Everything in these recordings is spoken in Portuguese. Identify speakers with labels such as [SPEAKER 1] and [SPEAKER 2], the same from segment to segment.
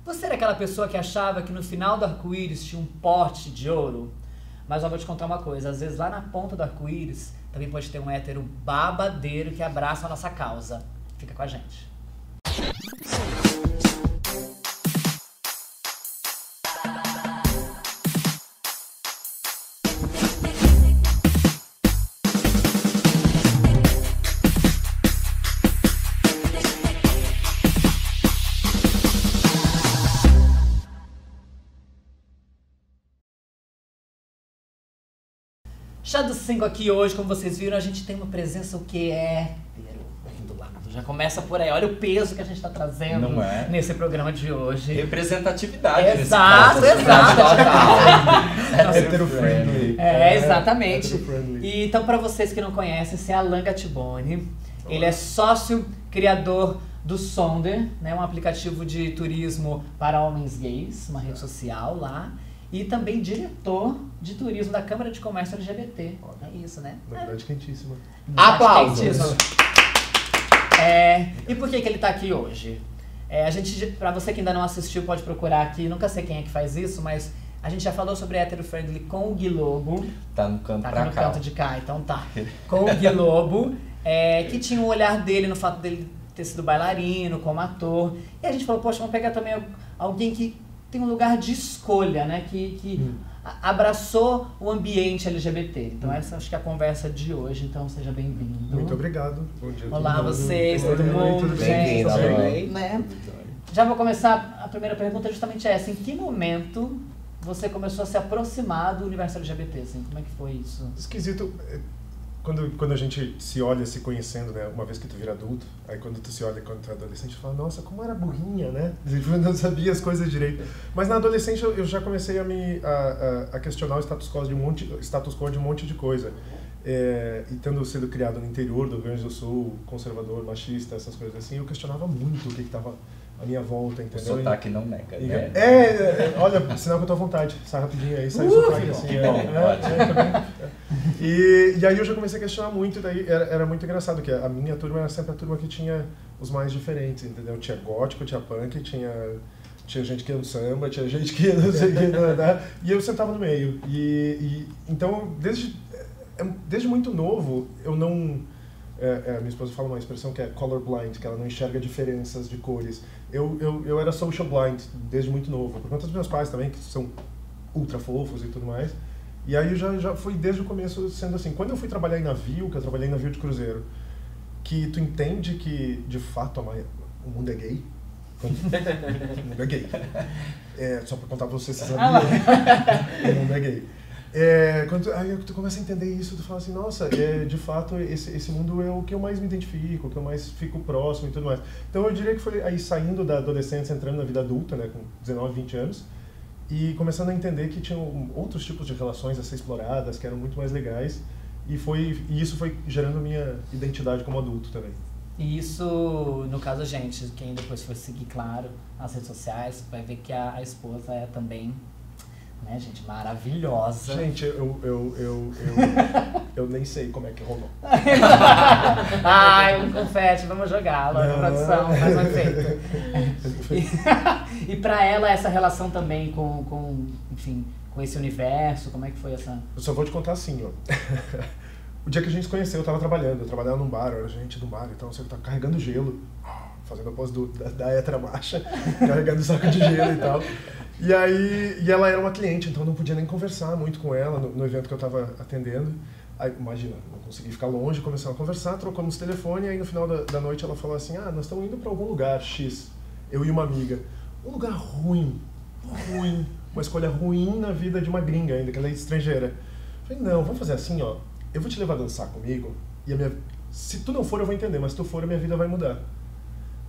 [SPEAKER 1] Você era aquela pessoa que achava que no final do arco-íris tinha um pote de ouro? Mas eu vou te contar uma coisa, às vezes lá na ponta do arco-íris também pode ter um hétero babadeiro que abraça a nossa causa. Fica com a gente. Chá do 5 aqui hoje, como vocês viram, a gente tem uma presença o que é do lado. Já começa por aí, olha o peso que a gente está trazendo nesse programa de hoje.
[SPEAKER 2] Representatividade.
[SPEAKER 1] Exato, exato.
[SPEAKER 3] Hetero-friendly.
[SPEAKER 1] Exatamente. E, então, para vocês que não conhecem, esse é Alan Gattiboni. Ele é sócio criador do Sonder, né, um aplicativo de turismo para homens gays, uma rede social lá. E também diretor de turismo da Câmara de Comércio LGBT. É isso, né?
[SPEAKER 3] Novidade quentíssima.
[SPEAKER 2] Aplausos!
[SPEAKER 1] E por que ele tá aqui hoje? A gente, pra você que ainda não assistiu, pode procurar aqui. Nunca sei quem é que faz isso, mas a gente já falou sobre Hétero Friendly com o Gui Lobo.
[SPEAKER 2] Tá no canto
[SPEAKER 1] tá
[SPEAKER 2] pra
[SPEAKER 1] no
[SPEAKER 2] cá.
[SPEAKER 1] canto de cá, então tá. Com o Gui Lobo, que tinha o olhar dele no fato dele ter sido bailarino, como ator. E a gente falou, poxa, vamos pegar também alguém que tem um lugar de escolha, né? Que abraçou o ambiente LGBT. Então essa acho que é a conversa de hoje, então seja bem-vindo.
[SPEAKER 3] Muito obrigado. Bom dia.
[SPEAKER 1] Olá vocês, todo mundo,
[SPEAKER 3] tudo
[SPEAKER 1] gente.
[SPEAKER 3] bem?
[SPEAKER 1] Né? Já vou começar, a primeira pergunta é justamente essa. Em que momento você começou a se aproximar do universo LGBT? Assim? Como é que foi isso?
[SPEAKER 3] Esquisito. Quando a gente se olha se conhecendo, né? Uma vez que tu vira adulto, aí quando tu se olha quando tu é adolescente, tu fala, nossa, como era burrinha, né? Eu não sabia as coisas direito. Mas na adolescência eu já comecei a questionar o status quo de um monte de coisa. E tendo sido criado no interior do Rio Grande do Sul, conservador, machista, essas coisas assim, eu questionava muito o que estava à minha volta, entendeu?
[SPEAKER 2] O sotaque não nega, né?
[SPEAKER 3] Olha, sinal que eu tô à vontade. Sai rapidinho aí, sai o sotaque assim. E aí eu já comecei a questionar muito, e daí era muito engraçado, que a minha turma era sempre a turma que tinha os mais diferentes, entendeu? Tinha gótico, tinha punk, tinha gente que ia no samba, tinha gente que ia não sei o que, e eu sentava no meio. Então, desde muito novo, eu não... minha esposa fala uma expressão que é colorblind, que ela não enxerga diferenças de cores. Eu era social blind desde muito novo, por conta dos meus pais também, que são ultra fofos e tudo mais. E aí eu já fui desde o começo sendo assim. Quando eu fui trabalhar em navio, que eu trabalhei em navio de cruzeiro, que tu entende que, de fato, o mundo é gay. O mundo é gay. Só pra contar pra você, você sabia. O mundo é gay. Aí tu começa a entender isso, tu fala assim, nossa, de fato esse mundo é o que eu mais me identifico, o que eu mais fico próximo e tudo mais. Então eu diria que foi aí saindo da adolescência, entrando na vida adulta, né, com 19, 20 anos, e começando a entender que tinham outros tipos de relações a ser exploradas, que eram muito mais legais, e isso foi gerando minha identidade como adulto também.
[SPEAKER 1] E isso, no caso, gente, quem depois for seguir, claro, nas redes sociais, vai ver que a esposa é também... né, gente, maravilhosa.
[SPEAKER 3] Gente, eu nem sei como é que rolou.
[SPEAKER 1] Um confete, vamos jogar lá na produção, faz um efeito. E pra ela, essa relação também com esse universo, como é que foi essa...
[SPEAKER 3] Eu só vou te contar assim, ó. O dia que a gente se conheceu, eu trabalhava num bar, eu era gente do bar, então eu tava carregando gelo, fazendo a pose da hétera macha, carregando saco de gelo e tal. E ela era uma cliente, então eu não podia nem conversar muito com ela no evento que eu estava atendendo. Aí, imagina, não consegui ficar longe, começamos a conversar, trocamos telefone, e aí no final da noite ela falou assim, nós estamos indo para algum lugar, X, eu e uma amiga. Um lugar ruim, uma escolha ruim na vida de uma gringa ainda, que ela é estrangeira. Eu falei, não, vamos fazer assim, ó, eu vou te levar a dançar comigo, e se tu não for eu vou entender, mas se tu for a minha vida vai mudar.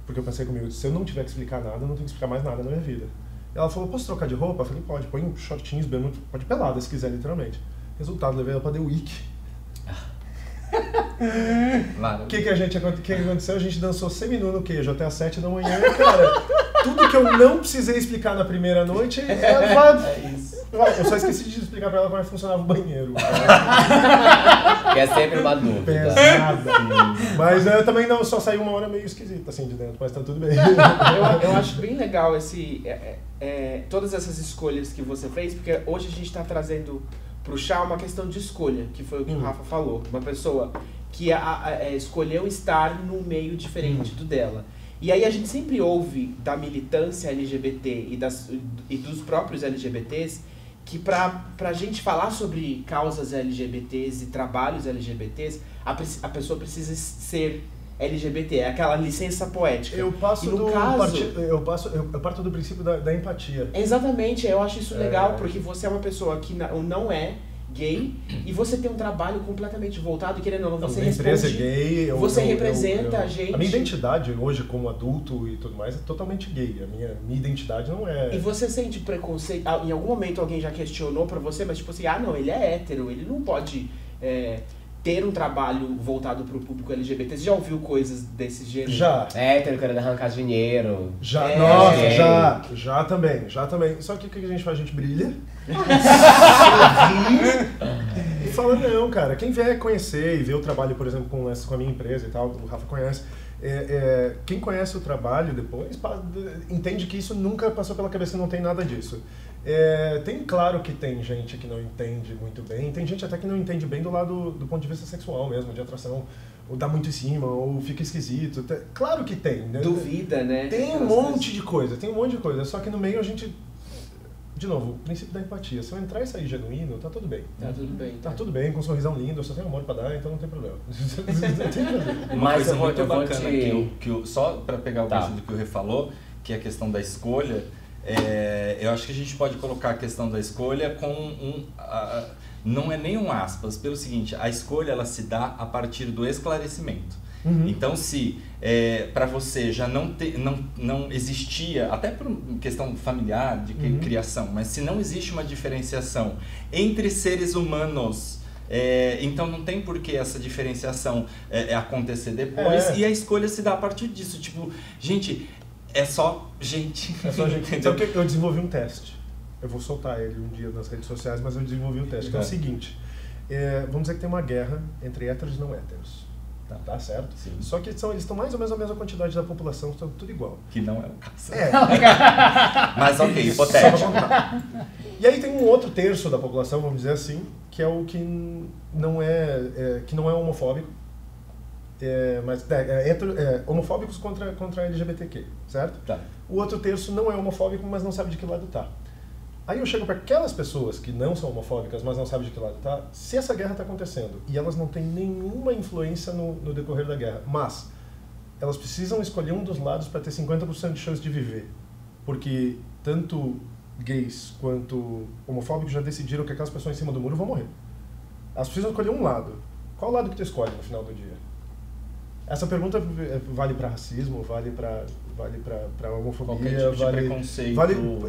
[SPEAKER 3] Porque eu pensei comigo, se eu não tiver que explicar nada, eu não tenho que explicar mais nada na minha vida. Ela falou, posso trocar de roupa? Eu falei, pode, põe shortinhos, bermuda, pode pelada se quiser, literalmente. Resultado, levei ela pra The Week. O que aconteceu? A gente dançou seminu no queijo até às 7 da manhã, cara. Tudo que eu não precisei explicar na primeira noite
[SPEAKER 2] É isso.
[SPEAKER 3] Eu só esqueci de explicar pra ela como é que funcionava o banheiro.
[SPEAKER 4] Que é sempre uma dúvida.
[SPEAKER 3] Pesada. Mas eu também não, só saiu uma hora meio esquisita assim de dentro, mas tá tudo bem.
[SPEAKER 5] Eu acho bem legal todas essas escolhas que você fez, porque hoje a gente tá trazendo pro chá uma questão de escolha, que foi o que o Rafa falou. Uma pessoa que escolheu estar num meio diferente do dela. E aí a gente sempre ouve da militância LGBT e dos próprios LGBTs que pra gente falar sobre causas LGBTs e trabalhos LGBTs, a pessoa precisa ser LGBT, é aquela licença poética.
[SPEAKER 3] Eu parto do princípio da empatia.
[SPEAKER 5] Exatamente, eu acho isso legal, porque você é uma pessoa que não é gay e você tem um trabalho completamente voltado, querendo ou não, você
[SPEAKER 3] empresa é gay,
[SPEAKER 5] você representa a gente.
[SPEAKER 3] A minha identidade hoje como adulto e tudo mais é totalmente gay. A minha identidade não é...
[SPEAKER 5] E você sente preconceito? Em algum momento alguém já questionou pra você, mas tipo assim, não, ele é hétero, ele não pode ter um trabalho voltado pro público LGBT. Você já ouviu coisas desse gênero?
[SPEAKER 3] Já.
[SPEAKER 4] Hétero querendo arrancar dinheiro.
[SPEAKER 3] Já, nossa, já também. Só que o que a gente faz? A gente brilha. E fala, não, cara, quem vier conhecer e ver o trabalho, por exemplo, com a minha empresa e tal, o Rafa conhece, quem conhece o trabalho depois entende que isso nunca passou pela cabeça, não tem nada disso. Claro que tem gente que não entende muito bem, tem gente até que não entende bem do lado do ponto de vista sexual mesmo, de atração, ou dá muito em cima, ou fica esquisito. Claro que tem, né?
[SPEAKER 5] Duvida, né?
[SPEAKER 3] Tem um monte de coisa, só que no meio a gente... De novo, o princípio da empatia. Se eu entrar e sair genuíno, tá tudo bem.
[SPEAKER 5] Tá tudo bem.
[SPEAKER 3] Tá tudo bem, com um sorrisão lindo, eu só tenho amor pra dar, então não tem problema. Não tem problema.
[SPEAKER 2] Uma coisa muito bacana só pra pegar o gancho do que o Rê falou, que é a questão da escolha, eu acho que a gente pode colocar a questão da escolha com não é nem um aspas, pelo seguinte, a escolha ela se dá a partir do esclarecimento. Então, se para você já não existia, até por questão familiar, de criação, mas se não existe uma diferenciação entre seres humanos, então não tem por que essa diferenciação acontecer depois, e a escolha se dá a partir disso. Tipo, gente, é só gente.
[SPEAKER 3] Sabe o que eu desenvolvi um teste? Eu vou soltar ele um dia nas redes sociais, mas eu desenvolvi um teste, que é o seguinte. Vamos dizer que tem uma guerra entre héteros e não héteros. Tá certo?
[SPEAKER 2] Sim.
[SPEAKER 3] Só que eles estão mais ou menos a mesma quantidade da população, estão tudo igual.
[SPEAKER 2] Que não é o caso. Mas ok, hipotético.
[SPEAKER 3] E aí tem um outro terço da população, vamos dizer assim, que é o que não é homofóbico, mas homofóbicos contra LGBTQ, certo?
[SPEAKER 2] Tá.
[SPEAKER 3] O outro terço não é homofóbico, mas não sabe de que lado tá. Aí eu chego para aquelas pessoas que não são homofóbicas, mas não sabem de que lado tá, se essa guerra está acontecendo e elas não têm nenhuma influência no decorrer da guerra, mas elas precisam escolher um dos lados para ter 50% de chance de viver, porque tanto gays quanto homofóbicos já decidiram que aquelas pessoas em cima do muro vão morrer. Elas precisam escolher um lado. Qual lado que tu escolhe no final do dia? Essa pergunta vale para racismo, vale para homofobia,
[SPEAKER 2] qualquer tipo de preconceito.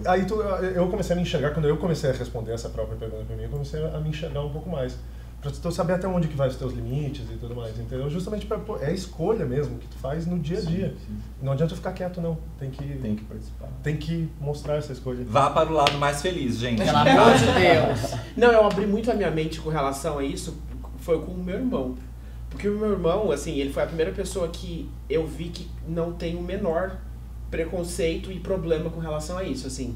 [SPEAKER 3] Aí eu comecei a me enxergar, quando eu comecei a responder essa própria pergunta para mim, eu comecei a me enxergar um pouco mais. Pra tu saber até onde que vai os teus limites e tudo mais, entendeu? Justamente é a escolha mesmo que tu faz no dia a dia. Sim. Não adianta tu ficar quieto, não. Tem que participar. Tem que mostrar essa escolha.
[SPEAKER 2] Vá para o lado mais feliz, gente.
[SPEAKER 1] Pelo amor de Deus.
[SPEAKER 5] Não, eu abri muito a minha mente com relação a isso, foi com o meu irmão. Porque o meu irmão, assim, ele foi a primeira pessoa que eu vi que não tem o menor preconceito e problema com relação a isso, assim.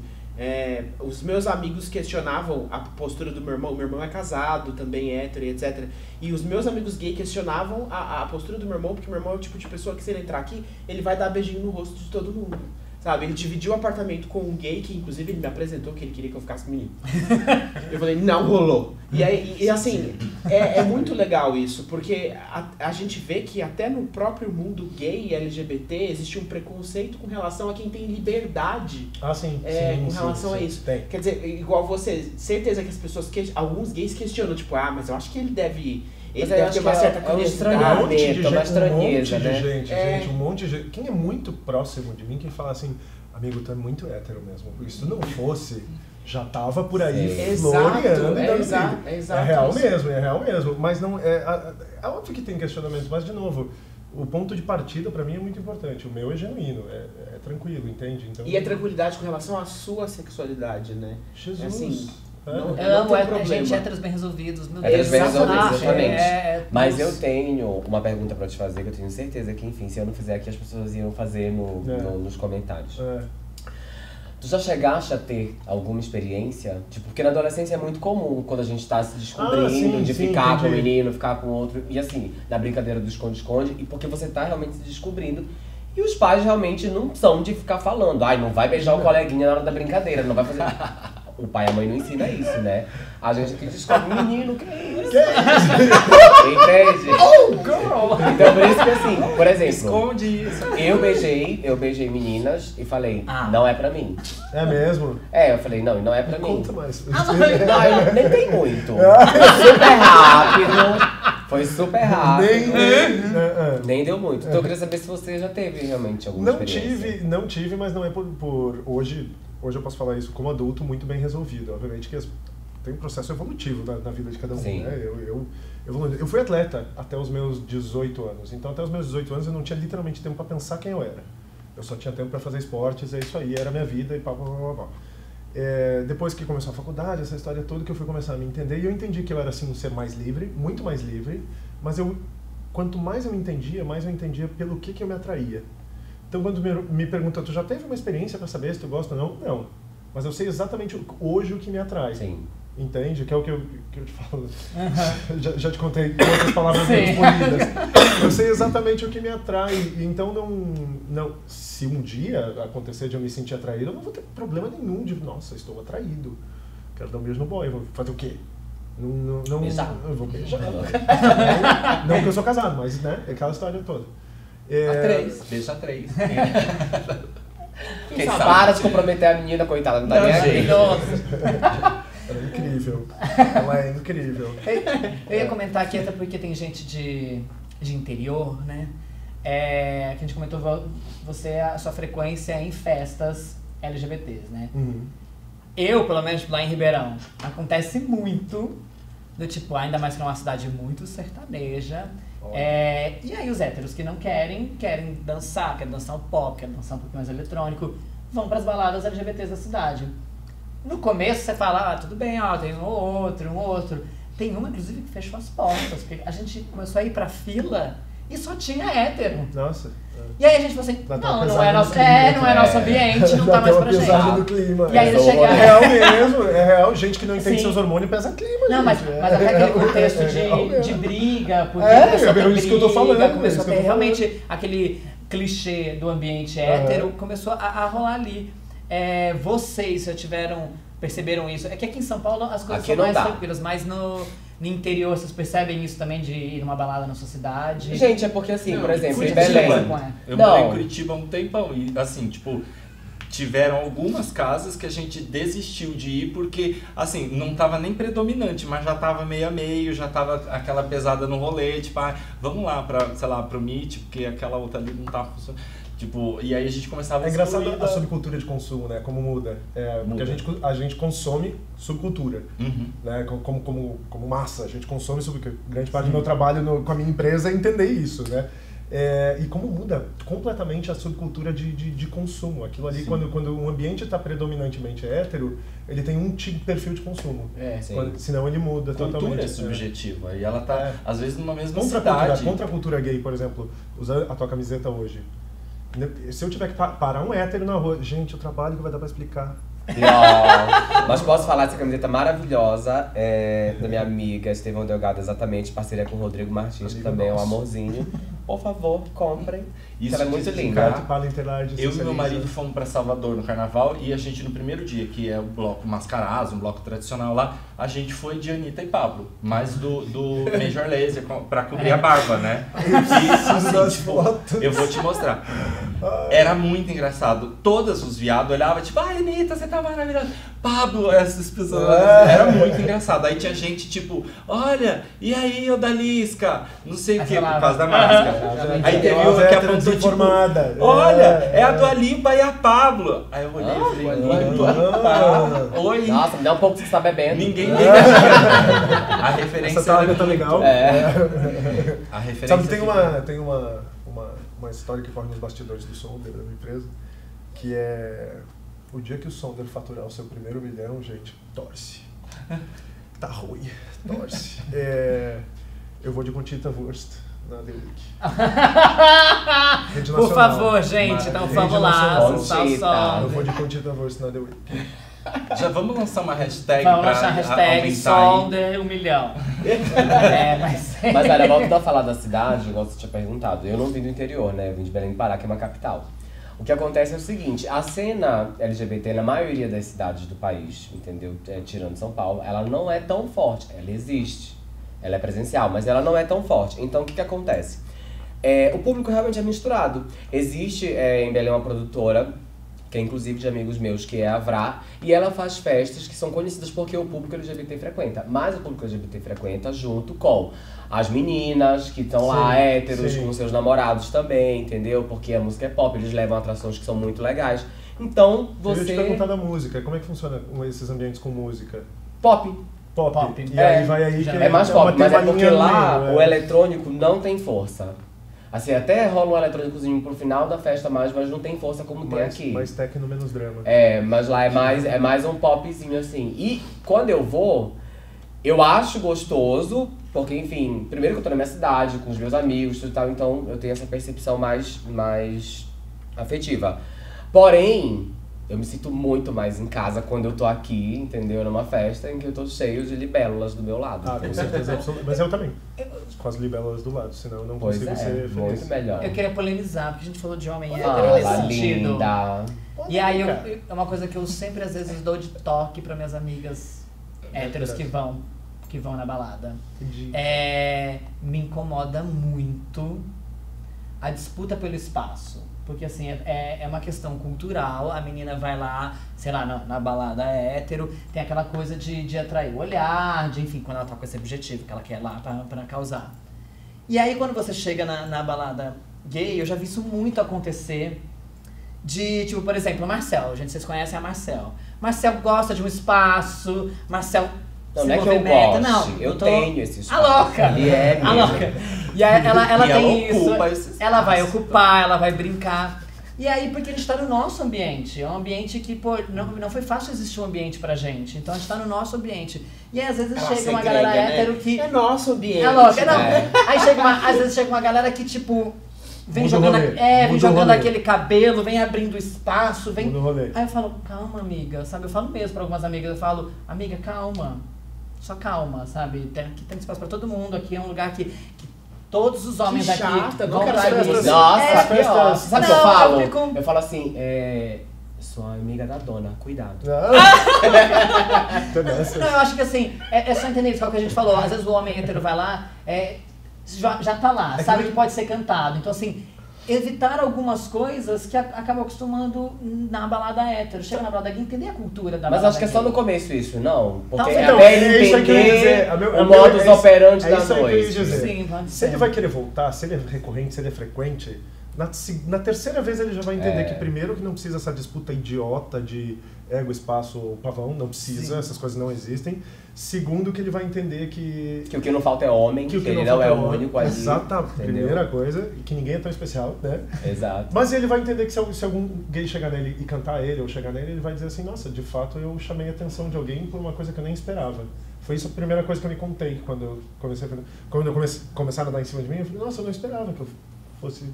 [SPEAKER 5] Os meus amigos questionavam a postura do meu irmão é casado, também hétero e etc. E os meus amigos gay questionavam a postura do meu irmão, porque meu irmão é o tipo de pessoa que se ele entrar aqui, ele vai dar beijinho no rosto de todo mundo. Sabe, ele dividiu o apartamento com um gay que, inclusive, ele me apresentou que ele queria que eu ficasse com menino. Eu falei, não rolou. E assim, é muito legal isso, porque a gente vê que até no próprio mundo gay e LGBT existe um preconceito com relação a quem tem liberdade
[SPEAKER 3] sim,
[SPEAKER 5] com relação a isso.
[SPEAKER 3] Tem.
[SPEAKER 5] Quer dizer, igual você, certeza que as pessoas, alguns gays questionam, tipo, mas eu acho que ele deve... Ele deve ter uma certa curiosidade.
[SPEAKER 4] Um monte de gente,
[SPEAKER 3] gente. Quem é muito próximo de mim, quem fala assim, Amigo, tu é muito hétero mesmo. Se tu não fosse, já tava por aí
[SPEAKER 5] Sim.
[SPEAKER 3] floreando.
[SPEAKER 5] Exato.
[SPEAKER 3] É real mesmo. Mas não é óbvio que tem questionamento, mas de novo, o ponto de partida pra mim é muito importante. O meu é genuíno, é tranquilo, entende? Então,
[SPEAKER 5] E é tranquilidade com relação à sua sexualidade, né?
[SPEAKER 3] Jesus.
[SPEAKER 5] Assim,
[SPEAKER 1] Eu amo
[SPEAKER 5] tem
[SPEAKER 1] gente héteros bem resolvidos. Meu
[SPEAKER 4] Héteros bem resolvidos, exatamente. Mas
[SPEAKER 1] nossa.
[SPEAKER 4] eu tenho uma pergunta pra te fazer, que eu tenho certeza que, enfim, se eu não fizer aqui, as pessoas iam fazer nos comentários. Tu já chegaste a ter alguma experiência? Tipo, porque na adolescência é muito comum, quando a gente tá se descobrindo, de ficar com o menino, ficar com outro, e assim, na brincadeira do esconde-esconde, e porque você tá realmente se descobrindo. E os pais realmente não são de ficar falando, ai, não vai beijar o coleguinha na hora da brincadeira, não vai fazer... O pai e a mãe não ensinam isso, né? A gente aqui descobre, menino, que é isso? Entende?
[SPEAKER 1] Oh, girl!
[SPEAKER 4] Então, por isso que assim, por exemplo...
[SPEAKER 2] Esconde isso.
[SPEAKER 4] Eu beijei meninas e falei, não é pra mim.
[SPEAKER 3] É mesmo?
[SPEAKER 4] Eu falei, não é pra mim.
[SPEAKER 3] Conta mais.
[SPEAKER 4] Não, eu nem tem muito. Foi super rápido. Foi super rápido. Nem deu muito. Então eu queria saber se você já teve realmente alguma experiência.
[SPEAKER 3] Não tive, mas não é por hoje eu posso falar isso como adulto muito bem resolvido. Obviamente que tem um processo evolutivo na vida de cada um.
[SPEAKER 4] Sim.
[SPEAKER 3] Né? Eu fui atleta até os meus 18 anos. Então até os meus 18 anos eu não tinha literalmente tempo para pensar quem eu era. Eu só tinha tempo para fazer esportes, é isso aí, era a minha vida e pá. Depois que começou a faculdade, essa história toda, que eu fui começar a me entender, e eu entendi que eu era assim um ser mais livre, muito mais livre, mas quanto mais eu me entendia, mais eu entendia pelo que eu me atraía. Então quando me perguntam, tu já teve uma experiência para saber se tu gosta ou não? Não. Mas eu sei exatamente hoje o que me atrai.
[SPEAKER 4] Sim.
[SPEAKER 3] Entende? Que é o que eu te falo. Já te contei com outras palavras menos polidas. Eu sei exatamente o que me atrai. Então não. Se um dia acontecer de eu me sentir atraído, eu não vou ter problema nenhum de, nossa, estou atraído. Quero dar um beijo no boy. Vou fazer o quê? Não
[SPEAKER 4] beijar.
[SPEAKER 3] Eu vou beijar. Não que eu sou casado, mas né, é aquela história toda.
[SPEAKER 2] Beija a 3.
[SPEAKER 4] Quem sabe? Para de comprometer a menina, coitada, não tá nem aqui.
[SPEAKER 3] Ela é incrível. Ela é incrível.
[SPEAKER 1] Eu ia comentar aqui até porque tem gente de interior, né? Que a gente comentou, a sua frequência é em festas LGBTs, né?
[SPEAKER 3] Uhum.
[SPEAKER 1] Eu, pelo menos lá em Ribeirão, acontece muito do tipo, ainda mais que é uma cidade muito sertaneja. E aí os héteros que não querem dançar, querem dançar um pop, querem dançar um pouquinho mais eletrônico, vão pras baladas LGBTs da cidade. No começo você fala, tudo bem, tem um outro. Tem uma, inclusive, que fechou as portas, porque a gente começou a ir pra fila e só tinha hétero.
[SPEAKER 3] Nossa.
[SPEAKER 1] E aí a gente falou assim, não é nosso ambiente, não tá mais pra gente.
[SPEAKER 3] No clima.
[SPEAKER 1] E aí eles chegaram...
[SPEAKER 3] É real mesmo, é real. Gente que não entende seus hormônios pesa clima,
[SPEAKER 1] não,
[SPEAKER 3] gente.
[SPEAKER 1] mas até aquele contexto de briga, porque
[SPEAKER 3] isso que eu tô falando.
[SPEAKER 1] Começou a ter realmente aquele clichê do ambiente hétero, começou a rolar ali. Vocês já perceberam isso? É que aqui em São Paulo as coisas são mais tranquilas, mas no interior vocês percebem isso também de ir numa balada na sua cidade?
[SPEAKER 4] Gente, é porque assim, por exemplo, em
[SPEAKER 2] Curitiba,
[SPEAKER 4] Belém.
[SPEAKER 2] Eu morei em Curitiba há um tempão e assim, tipo, tiveram algumas casas que a gente desistiu de ir porque, assim, não tava nem predominante, mas já tava meio a meio, já tava aquela pesada no rolê, tipo, vamos lá pra, sei lá, pro Meet, porque aquela outra ali não tá funcionando. Tipo, e aí a gente começava a
[SPEAKER 3] engraçado a subcultura de consumo, né? Como muda. Porque a gente consome subcultura, né? Como massa. A gente consome subcultura. Grande parte do meu trabalho com a minha empresa é entender isso, né? E como muda completamente a subcultura de consumo. Aquilo ali, quando um ambiente está predominantemente hétero, ele tem um tipo de perfil de consumo. Senão ele muda totalmente.
[SPEAKER 2] Cultura é subjetiva. E ela tá, às vezes, numa mesma cidade.
[SPEAKER 3] Contra a cultura gay, por exemplo, usa a tua camiseta hoje. Se eu tiver que parar um hétero na rua, gente, o trabalho que vai dar pra explicar.
[SPEAKER 4] Mas posso falar dessa camiseta maravilhosa da minha amiga Estevão Delgado, exatamente, parceria com o Rodrigo Martins, que também é um amorzinho. Por favor, comprem.
[SPEAKER 2] Isso
[SPEAKER 4] ela é muito linda.
[SPEAKER 2] Eu e meu marido fomos pra Salvador no carnaval e a gente no primeiro dia, que é o bloco Mascarazzo, um bloco tradicional lá, a gente foi de Anitta e Pablo, mas do Major Lazer pra cobrir a barba, né? E, assim, tipo, eu vou te mostrar. Era muito engraçado. Todos os viados olhavam, tipo, ai, Anitta, você tá maravilhosa. Pablo, essas pessoas. Era muito engraçado. Aí tinha gente, tipo, olha, e aí, Odalisca? Não sei o que, por causa da máscara. Aí teve uma que apontou, tipo, olha, é a Dua Lipa e a Pablo. Aí eu olhei e falei, Lipa. Oi.
[SPEAKER 4] Nossa, me dá um pouco que você tá bebendo.
[SPEAKER 2] Ninguém liga. A referência.
[SPEAKER 3] Essa tábua tá legal.
[SPEAKER 2] A referência.
[SPEAKER 3] Sabe, tem uma história que corre nos bastidores do Sonder, da minha empresa, que é o dia que o Sonder faturar o seu primeiro milhão, gente, torce. Tá ruim, torce. Eu vou de Conchita Wurst na The Week.
[SPEAKER 1] Por favor, gente, então vamos lá.
[SPEAKER 3] Eu vou de Conchita Wurst na The Week.
[SPEAKER 2] Já vamos lançar uma hashtag
[SPEAKER 1] pra lançar a hashtag Sonder 1 milhão.
[SPEAKER 4] Mas olha, voltando a falar da cidade, igual você tinha perguntado, eu não vim do interior, né? Eu vim de Belém do Pará, que é uma capital. O que acontece é o seguinte, a cena LGBT na maioria das cidades do país, entendeu? Tirando São Paulo, ela não é tão forte. Ela existe, ela é presencial, mas ela não é tão forte. Então o que acontece? O público realmente é misturado. Existe em Belém uma produtora, que é inclusive de amigos meus, que é a Vrá, e ela faz festas que são conhecidas porque o público LGBT frequenta. Mas o público LGBT frequenta junto com as meninas que estão lá, héteros, com seus namorados também, entendeu? Porque a música é pop, eles levam atrações que são muito legais. Então, você...
[SPEAKER 3] Eu ia te perguntar da música, como é que funciona esses ambientes com música?
[SPEAKER 4] Pop.
[SPEAKER 3] E aí vai aí que
[SPEAKER 4] é mais pop, mas é porque lá o eletrônico não tem força. Assim, até rola um eletrônicozinho pro final da festa mais, mas não tem força como tem aqui.
[SPEAKER 3] Mais techno, menos drama.
[SPEAKER 4] Mas lá é mais um popzinho assim. E quando eu vou, eu acho gostoso, porque enfim, primeiro que eu tô na minha cidade, com os meus amigos e tal, então eu tenho essa percepção mais afetiva. Porém, eu me sinto muito mais em casa quando eu tô aqui, entendeu? Numa festa em que eu tô cheio de libélulas do meu lado.
[SPEAKER 3] Com certeza absoluta. Mas eu também. Com as libélulas do lado, senão eu não consigo ser feliz.
[SPEAKER 4] Muito melhor.
[SPEAKER 1] Eu queria polemizar, porque a gente falou de homem hétero nesse sentido.
[SPEAKER 4] Linda.
[SPEAKER 1] E aí, é uma coisa que eu sempre, às vezes, dou de toque para minhas amigas héteros que vão na balada. Me incomoda muito a disputa pelo espaço. Porque, assim, é uma questão cultural. A menina vai lá, sei lá, na balada hétero, tem aquela coisa de atrair o olhar, enfim, quando ela tá com esse objetivo, que ela quer lá pra causar. E aí, quando você chega na balada gay, eu já vi isso muito acontecer. Tipo, por exemplo, o Marcel. Gente, vocês conhecem a Marcel. Marcel gosta de um espaço, Marcel...
[SPEAKER 4] Não é que eu gosto, eu tenho esse espaço.
[SPEAKER 1] A louca!
[SPEAKER 4] Ele é
[SPEAKER 1] a louca! E aí, ela tem isso, ela vai ocupar, ela vai brincar. E aí, porque a gente tá no nosso ambiente, é um ambiente que, pô, não foi fácil existir um ambiente pra gente, então a gente tá no nosso ambiente. E aí, às vezes chega uma galera hétero que...
[SPEAKER 5] É nosso ambiente.
[SPEAKER 1] É louca, não. Aí às vezes chega uma galera que, tipo... Vem jogando aquele cabelo, vem abrindo espaço, vem... Aí eu falo, calma, amiga, sabe? Eu falo mesmo pra algumas amigas, eu falo, amiga, calma. Só calma, sabe? Aqui tem espaço pra todo mundo, aqui é um lugar que todos os homens aqui vão pra isso.
[SPEAKER 4] Nossa, sabe o que eu falo? Eu falo assim, sou amiga da dona, cuidado.
[SPEAKER 1] Não, eu acho que assim, é só entender isso, que é o que a gente falou. Às vezes o homem hétero vai lá, já tá lá, sabe que pode ser cantado. Então assim, evitar algumas coisas que acabam acostumando na balada hétero. Chega na balada gay, entender a cultura da balada.
[SPEAKER 4] Mas acho que é só no começo isso, não? Porque
[SPEAKER 1] então,
[SPEAKER 4] até ele entender o modus operandi da noite.
[SPEAKER 3] Sim, se ele vai querer voltar, se ele é recorrente, se ele é frequente, na terceira vez ele já vai entender que primeiro que não precisa essa disputa idiota de ego, espaço ou pavão, não precisa, essas coisas não existem. Segundo, que ele vai entender que
[SPEAKER 4] o que não falta é homem, que ele não é o único ali.
[SPEAKER 3] Exatamente. Primeira coisa, que ninguém é tão especial, né?
[SPEAKER 4] Exato.
[SPEAKER 3] Mas ele vai entender que se algum gay chegar nele e cantar ele ou chegar nele, ele vai dizer assim, nossa, de fato eu chamei a atenção de alguém por uma coisa que eu nem esperava. Foi isso a primeira coisa que eu me contei quando começaram a dar em cima de mim. Eu falei, nossa, eu não esperava que eu fosse...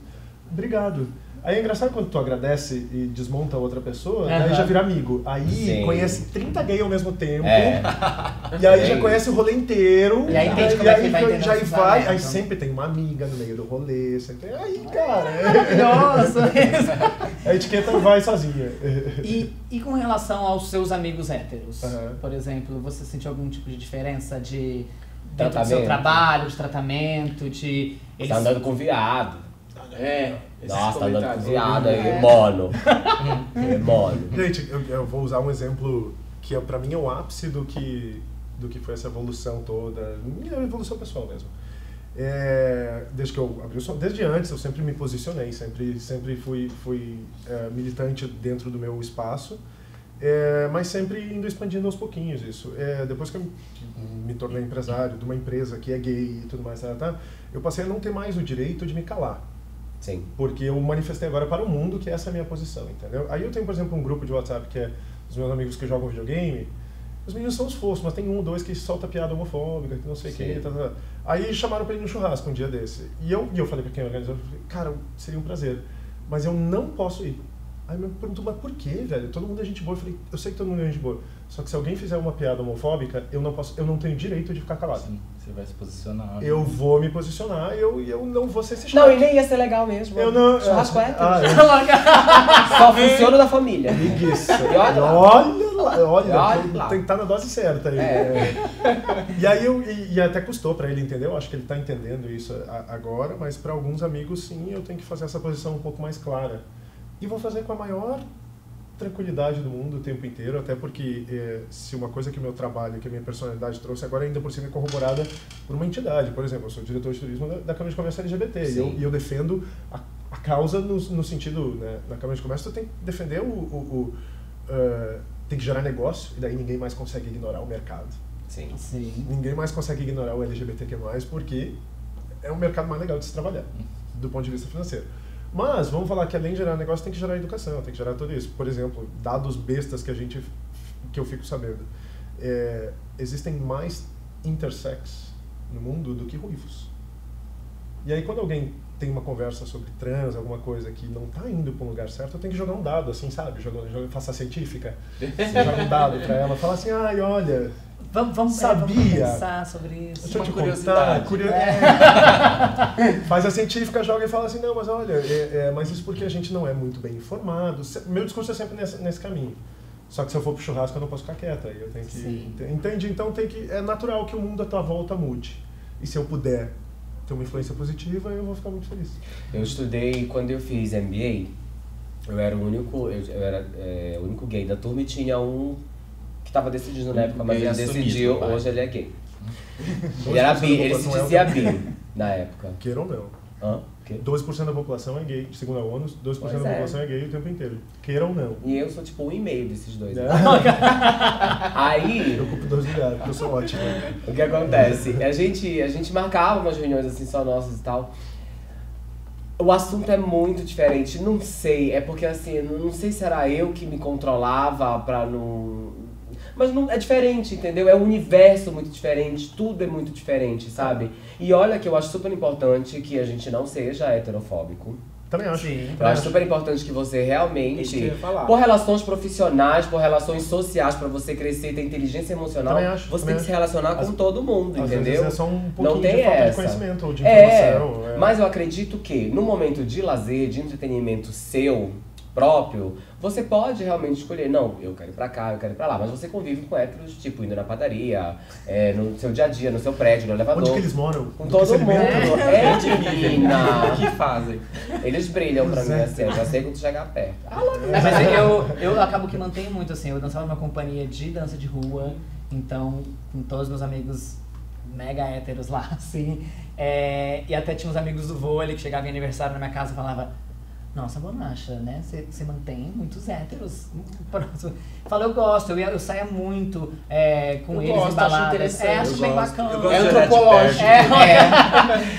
[SPEAKER 3] Obrigado. Aí é engraçado quando tu agradece e desmonta a outra pessoa, daí já vira amigo. Aí conhece 30 gays ao mesmo tempo, e aí já conhece o rolê inteiro,
[SPEAKER 1] e aí entende como é que vai
[SPEAKER 3] aí sempre tem uma amiga no meio do rolê, sempre aí, cara.
[SPEAKER 1] Maravilhoso!
[SPEAKER 3] A etiqueta vai sozinha.
[SPEAKER 1] E com relação aos seus amigos héteros, por exemplo, você sentiu algum tipo de diferença dentro do seu trabalho, de tratamento, de...
[SPEAKER 4] Você tá andando com viado. Nossa, tá dando cozinhada aí, mono. Mono.
[SPEAKER 3] Gente, eu vou usar um exemplo que pra mim é o ápice do que foi essa evolução toda, minha evolução pessoal mesmo. Desde que eu abri o som, desde antes eu sempre me posicionei, sempre fui militante dentro do meu espaço, mas sempre indo expandindo aos pouquinhos isso. Depois que eu me tornei empresário de uma empresa que é gay e tudo mais, eu passei a não ter mais o direito de me calar.
[SPEAKER 4] Sim.
[SPEAKER 3] Porque eu manifestei agora para o mundo que essa é a minha posição, entendeu? Aí eu tenho, por exemplo, um grupo de WhatsApp que é os meus amigos que jogam videogame. Os meninos são os fofos, mas tem um ou dois que solta piada homofóbica, que não sei o que. Aí chamaram pra ir no churrasco um dia desse. E eu falei pra quem organizou, cara, seria um prazer, mas eu não posso ir. Aí me perguntou, mas por quê, velho? Todo mundo é gente boa. Eu falei, eu sei que todo mundo é gente boa. Só que se alguém fizer uma piada homofóbica, eu não tenho direito de ficar calado.
[SPEAKER 2] Sim, você vai se posicionar.
[SPEAKER 3] Eu vou me posicionar e eu não vou ser esse chato.
[SPEAKER 4] Não, e nem ia ser legal mesmo.
[SPEAKER 3] Eu não...
[SPEAKER 4] Churrasco Só funciona da família.
[SPEAKER 3] Preguiça.
[SPEAKER 4] E olha lá.
[SPEAKER 3] Tem que estar na dose certa aí. E aí e até custou pra ele entender, eu acho que ele tá entendendo isso agora, mas pra alguns amigos sim, eu tenho que fazer essa posição um pouco mais clara. E vou fazer com a maior tranquilidade do mundo o tempo inteiro, até porque se uma coisa que o meu trabalho, que a minha personalidade trouxe, agora ainda por cima é corroborada por uma entidade. Por exemplo, eu sou diretor de turismo da Câmara de Comércio LGBT e eu defendo a causa no sentido, né, na Câmara de Comércio, tu tem que defender tem que gerar negócio, e daí ninguém mais consegue ignorar o mercado.
[SPEAKER 4] Sim.
[SPEAKER 3] Ninguém mais consegue ignorar o LGBTQ+, porque é um mercado mais legal de se trabalhar, do ponto de vista financeiro. Mas, vamos falar que além de gerar negócio, tem que gerar educação, tem que gerar tudo isso. Por exemplo, dados bestas que eu fico sabendo. Existem mais intersex no mundo do que ruivos. E aí, quando alguém tem uma conversa sobre trans, alguma coisa que não tá indo para um lugar certo, eu tenho que jogar um dado, assim, sabe? Faça a científica. Joga um dado para ela, fala assim, ai, olha...
[SPEAKER 1] Vamos pensar sobre isso.
[SPEAKER 3] Deixa eu te contar. Faz a científica, joga e fala assim, não, mas olha, mas isso porque a gente não é muito bem informado. Meu discurso é sempre nesse caminho. Só que se eu for pro churrasco eu não posso ficar quieta. Eu tenho que... Entende? Então é natural que o mundo à tua volta mude. E se eu puder ter uma influência positiva, eu vou ficar muito feliz.
[SPEAKER 4] Eu estudei, quando eu fiz MBA, eu era o único gay da turma e tinha um que estava decidindo na época, mas ele decidiu, hoje ele é gay. Ele era bi, ele se dizia bi na época.
[SPEAKER 3] Queira ou não.
[SPEAKER 4] Hã? Que?
[SPEAKER 3] 12% da população é gay, segundo a ONU, 12% da população é gay o tempo inteiro. Queira ou não.
[SPEAKER 4] E eu sou tipo 1,5 desses dois. Aí...
[SPEAKER 3] Eu ocupo 2 lugares, porque eu sou ótimo.
[SPEAKER 4] O que acontece? A gente marcava umas reuniões assim, só nossas e tal. O assunto é muito diferente, não sei, é porque assim, não sei se era eu que me controlava pra não... Mas não, é diferente, entendeu? É um universo muito diferente, tudo é muito diferente, sabe? E olha que eu acho super importante que a gente não seja heterofóbico.
[SPEAKER 3] Também acho.
[SPEAKER 1] Sim,
[SPEAKER 4] eu acho super importante que você realmente, por relações profissionais, por relações sociais, pra você crescer, ter inteligência emocional, você tem que se relacionar com todo mundo, entendeu?
[SPEAKER 3] É só um pouquinho
[SPEAKER 4] não tem
[SPEAKER 3] de falta
[SPEAKER 4] essa.
[SPEAKER 3] de conhecimento ou de informação.
[SPEAKER 4] Mas eu acredito que no momento de lazer, de entretenimento seu, próprio, você pode realmente escolher, não, eu quero ir pra cá, eu quero ir pra lá, mas você convive com héteros, tipo, indo na padaria, no seu dia a dia, no seu prédio, no elevador.
[SPEAKER 3] Onde que eles moram?
[SPEAKER 4] Com todo mundo.
[SPEAKER 2] O que fazem?
[SPEAKER 4] Eles brilham pra mim, assim, eu já sei quando chegar perto.
[SPEAKER 1] Mas eu acabo que mantenho muito, assim, eu dançava numa companhia de dança de rua, então, com todos os meus amigos mega héteros lá, assim, e até tinha uns amigos do vôlei que chegavam em aniversário na minha casa e falavam: nossa, Bonacha, né? Você mantém muitos héteros. Pronto. Fala, eu gosto, eu saia muito com eles em baladas.
[SPEAKER 5] Acho interessante.
[SPEAKER 1] Acho bem bacana.
[SPEAKER 5] É antropológico.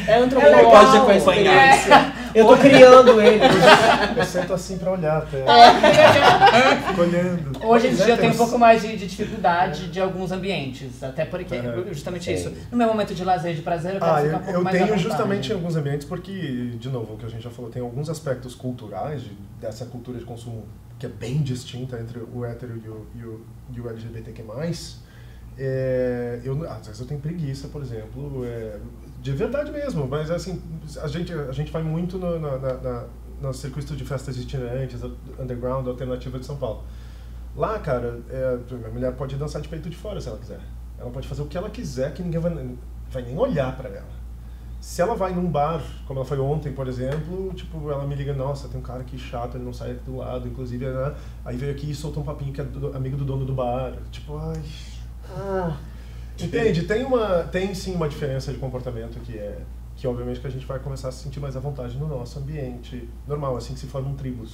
[SPEAKER 5] É antropológico.
[SPEAKER 2] Eu gosto de acompanhar.
[SPEAKER 4] Eu tô criando ele.
[SPEAKER 3] Eu sento assim pra olhar até. Fico olhando.
[SPEAKER 1] Hoje em dia eu tenho um pouco mais de dificuldade de alguns ambientes. Até porque, justamente isso. No meu momento de lazer, de prazer, eu quero ficar um pouco mais à vontade.
[SPEAKER 3] Eu tenho justamente em alguns ambientes porque, de novo, o que a gente já falou, tem alguns aspectos culturais dessa cultura de consumo que é bem distinta entre o hétero e o LGBTQ+. Às vezes eu tenho preguiça, por exemplo, de verdade mesmo, mas assim, a gente vai muito no circuito de festas itinerantes, underground, alternativa de São Paulo. Lá, cara, a mulher pode dançar de peito de fora se ela quiser. Ela pode fazer o que ela quiser, que ninguém vai nem olhar pra ela. Se ela vai num bar, como ela foi ontem, por exemplo, tipo, ela me liga, nossa, tem um cara aqui chato, ele não sai do lado, inclusive, né? Aí veio aqui e soltou um papinho que é amigo do dono do bar. Tipo, entende? Tem sim uma diferença de comportamento que obviamente que a gente vai começar a se sentir mais à vontade no nosso ambiente normal, assim que se formam tribos.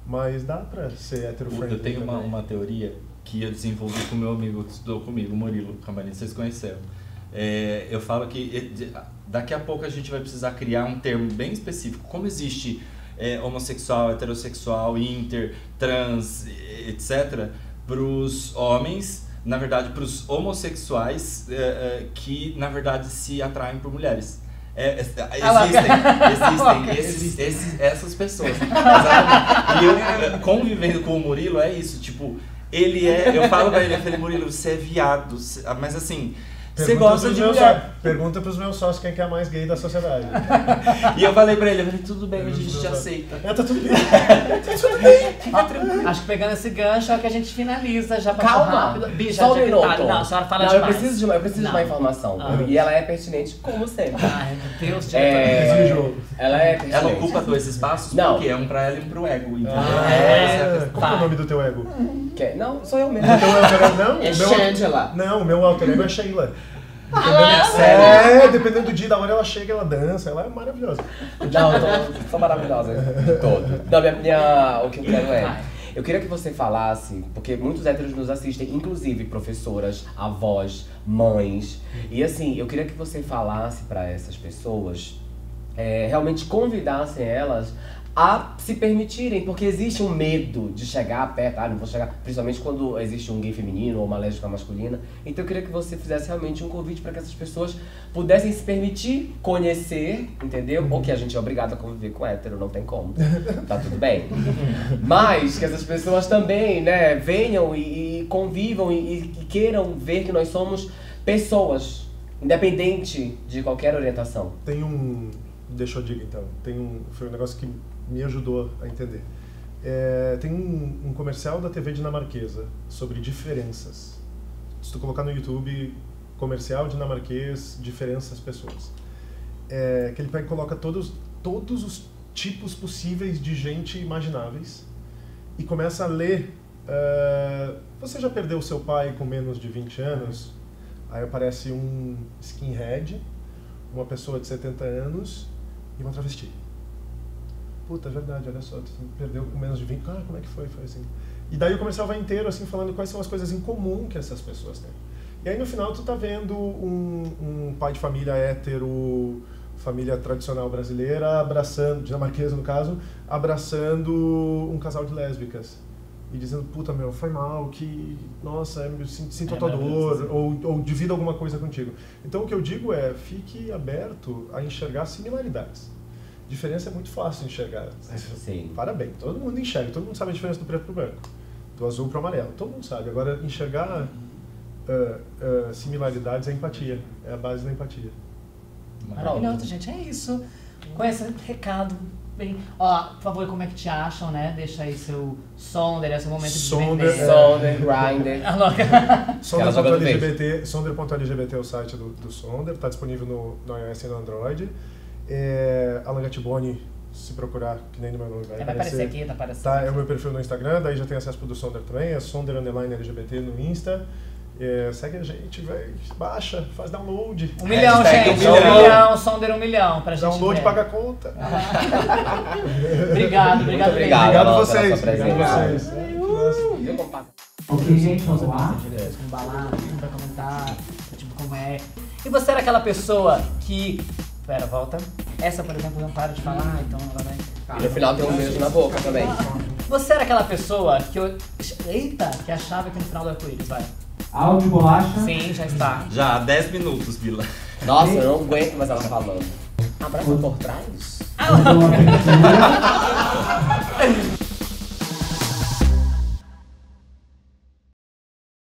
[SPEAKER 3] Mas dá pra ser hétero-friendly.
[SPEAKER 2] Eu tenho uma teoria que eu desenvolvi com o meu amigo que estudou comigo, Murilo Camarini, vocês conheceram. Eu falo que daqui a pouco a gente vai precisar criar um termo bem específico. Como existe homossexual, heterossexual, inter, trans, etc., para os homens, na verdade, para os homossexuais que, na verdade, se atraem por mulheres. Existem essas pessoas. Exatamente. E eu, convivendo com o Murilo, é isso. Tipo, eu falo pra ele, eu falei, Murilo, você é viado. Mas assim, você gosta de mulher.
[SPEAKER 3] Pergunta pros meus sócios quem que é a mais gay da sociedade.
[SPEAKER 2] E eu falei pra ele, tudo bem, a gente te aceita.
[SPEAKER 3] Tá tudo bem. Tá tudo bem.
[SPEAKER 1] Fica tranquilo. Acho que pegando esse gancho é que a gente finaliza já.
[SPEAKER 4] Calma.
[SPEAKER 1] Bicha,
[SPEAKER 4] só um minuto.
[SPEAKER 1] Não, a senhora fala
[SPEAKER 4] não,
[SPEAKER 1] demais.
[SPEAKER 4] Eu preciso de uma informação. E ela é pertinente, como sempre.
[SPEAKER 1] Ai, meu Deus,
[SPEAKER 4] ela é pertinente.
[SPEAKER 2] Ela ocupa 2 espaços?
[SPEAKER 4] Não.
[SPEAKER 2] Porque é um pra ela e um pro ego. Entendeu?
[SPEAKER 3] Qual é o nome do teu ego?
[SPEAKER 4] Não, sou eu mesmo.
[SPEAKER 3] Teu alter ego não?
[SPEAKER 5] É Shangela.
[SPEAKER 3] Não, o meu alter ego é Sheila. Dependendo do dia, da hora ela chega, ela dança, ela é maravilhosa.
[SPEAKER 4] Não, eu sou maravilhosa todo. Não, o que eu quero eu queria que você falasse, porque muitos héteros nos assistem, inclusive professoras, avós, mães. E assim, eu queria que você falasse para essas pessoas, realmente convidassem elas a se permitirem, porque existe um medo de chegar perto, não vou chegar, principalmente quando existe um gay feminino ou uma lésbica masculina. Então eu queria que você fizesse realmente um convite para que essas pessoas pudessem se permitir conhecer, entendeu? Ou que a gente é obrigado a conviver com hétero, não tem como, tá tudo bem. Mas que essas pessoas também, né, venham e convivam e queiram ver que nós somos pessoas, independente de qualquer orientação.
[SPEAKER 3] Deixa eu dizer então, foi um negócio que me ajudou a entender. Tem um comercial da TV dinamarquesa sobre diferenças. Se tu colocar no YouTube, comercial dinamarquês, diferenças pessoas. Que ele pega e coloca todos os tipos possíveis de gente imagináveis e começa a ler. Você já perdeu seu pai com menos de 20 anos? Aí aparece um skinhead, uma pessoa de 70 anos e uma travesti. Puta, é verdade, olha só, tu perdeu com menos de 20. Como é que foi? Foi assim. E daí o comercial vai inteiro, assim, falando quais são as coisas em comum que essas pessoas têm. E aí no final tu tá vendo um pai de família hétero, família tradicional brasileira, dinamarquesa no caso, abraçando um casal de lésbicas. E dizendo, puta, meu, foi mal, nossa, eu sinto a tua dor, ou divido alguma coisa contigo. Então o que eu digo fique aberto a enxergar similaridades. Diferença é muito fácil de enxergar.
[SPEAKER 4] Sim.
[SPEAKER 3] Parabéns, todo mundo enxerga, todo mundo sabe a diferença do preto pro branco, do azul pro amarelo, todo mundo sabe. Agora, enxergar similaridades é empatia, é a base da empatia.
[SPEAKER 1] Maravilhoso, gente, é isso. Com esse recado, bem... Ó, por favor, como é que te acham, né? Deixa aí seu Sonder, seu momento de
[SPEAKER 4] Sonder, Grindr.
[SPEAKER 3] Sonder.lgbt é o site do Sonder, está disponível no iOS e no Android. Alan Gattiboni, se procurar, que nem no meu nome vai
[SPEAKER 1] aparecer aqui, tá aparecendo.
[SPEAKER 3] Tá, é o meu perfil no Instagram, daí já tem acesso pro do Sonder também, é Sonder_LGBT no Insta. Segue a gente, velho, baixa, faz download.
[SPEAKER 1] 1 milhão, gente, 1 milhão, Sonder 1 milhão pra gente
[SPEAKER 3] download
[SPEAKER 1] ver.
[SPEAKER 3] Paga a conta.
[SPEAKER 1] Obrigado
[SPEAKER 3] a vocês.
[SPEAKER 1] Ok, gente, vamos lá. Com balada, pra comentar, tipo, como é. E você era aquela pessoa que... Pera, volta. Essa, por exemplo, não para de falar, então ela vai...
[SPEAKER 4] E no final tem um beijo na boca também.
[SPEAKER 1] Você era aquela pessoa que que achava que no final do arco-íris, vai.
[SPEAKER 6] Áudio, bolacha?
[SPEAKER 1] Sim, já está.
[SPEAKER 2] Já há 10 minutos, Bila.
[SPEAKER 4] Nossa, eu não aguento mais ela falando. Abraço por trás?